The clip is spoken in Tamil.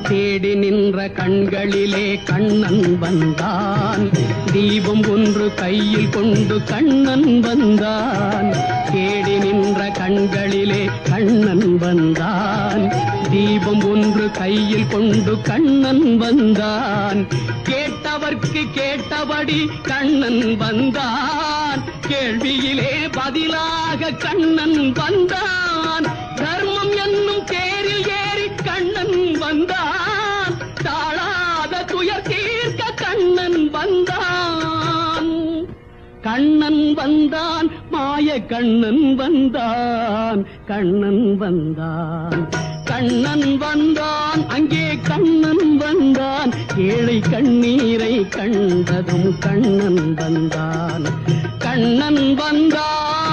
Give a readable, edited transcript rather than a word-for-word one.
தேடி நின்ற கண்களிலே கண்ணன் வந்தான். தீபம் ஒன்று கையில் கொண்டு கண்ணன் வந்தான். தேடி நின்ற கண்களிலே கண்ணன் வந்தான். தீபம் ஒன்று கையில் கொண்டு கண்ணன் வந்தான். கேட்டவர்க்கு கேட்டபடி கண்ணன் வந்தான். கேள்வியிலே பதிலாக கண்ணன் வந்தான். தர்மம் என்னும் தேரில் ஏறி கண்ணன் வந்தான். தாழாத துயர் தீர்க்க கண்ணன் வந்தான். கண்ணன் வந்தான், மாய கண்ணன் வந்தான். கண்ணன் வந்தான், கண்ணன் வந்தான், அங்கே கண்ணன் வந்தான். ஏழை கண்ணீரை கண்டதும் கண்ணன் வந்தான். கண்ணன் வந்தான்.